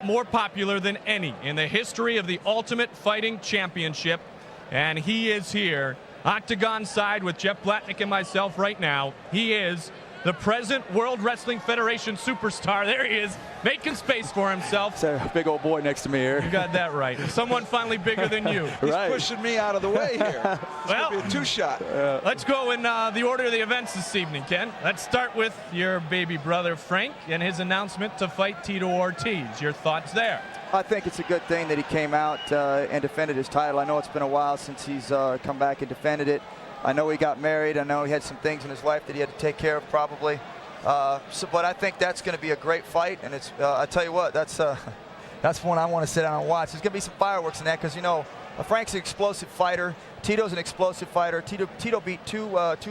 more popular than any in the history of the Ultimate Fighting Championship. And he is here, octagon side with Jeff Blatnick and myself right now. He is the present World Wrestling Federation superstar. There he is, making space for himself. It's a big old boy next to me here. You got that right. Someone finally bigger than you. He's Right. pushing me out of the way here. It's Well, gonna be a two-shot. let's go in the order of the events this evening, Ken. Let's start with your baby brother, Frank, and his announcement to fight Tito Ortiz. Your thoughts there? I think it's a good thing that he came out and defended his title. I know it's been a while since he's come back and defended it. I know he got married. I know he had some things in his life that he had to take care of probably. But I think that's going to be a great fight. And it's I tell you what, that's one I want to sit down and watch. There's going to be some fireworks in that because, you know, Frank's an explosive fighter. Tito's an explosive fighter. Tito beat two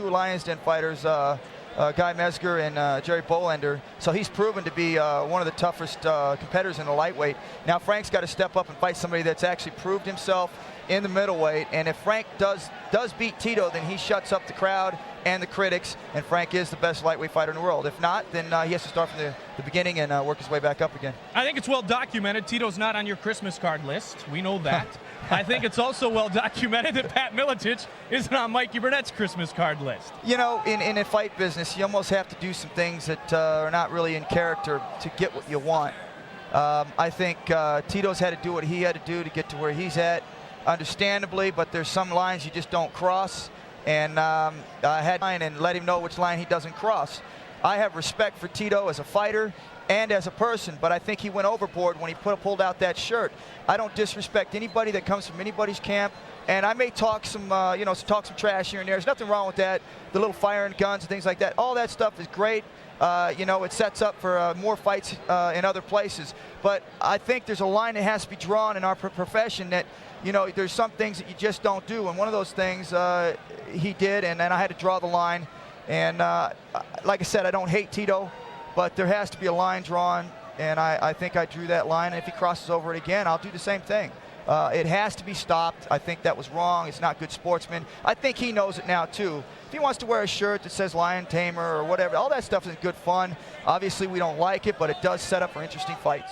Lions Den fighters, Guy Mesger and Jerry Bolender. So he's proven to be one of the toughest competitors in the lightweight. Now Frank's got to step up and fight somebody that's actually proved himself in the middleweight. And if Frank does beat Tito, then he shuts up the crowd and the critics, and Frank is the best lightweight fighter in the world. If not, then he has to start from the beginning and work his way back up again. I think it's well documented. Tito's not on your Christmas card list. We know that. I think it's also well documented that Pat Miletich isn't on Mikey Burnett's Christmas card list. You know, in a fight business, you almost have to do some things that are not really in character to get what you want. I think Tito's had to do what he had to do to get to where he's at, understandably, but there's some lines you just don't cross. And I had and let him know which line he doesn't cross. I have respect for Tito as a fighter and as a person, but I think he went overboard when he pulled out that shirt. I don't disrespect anybody that comes from anybody's camp, and I may talk some, talk some trash here and there. There's nothing wrong with that. The little fire and guns and things like that. All that stuff is great. It sets up for more fights in other places. But I think there's a line that has to be drawn in our profession that, you know, there's some things that you just don't do. And one of those things he did, and then I had to draw the line. And like I said, I don't hate Tito, but there has to be a line drawn. And I think I drew that line. And if he crosses over it again, I'll do the same thing. It has to be stopped. I think that was wrong. It's not good sportsman. I think he knows it now, too. If he wants to wear a shirt that says Lion Tamer or whatever, all that stuff is good fun. Obviously, we don't like it, but it does set up for interesting fights.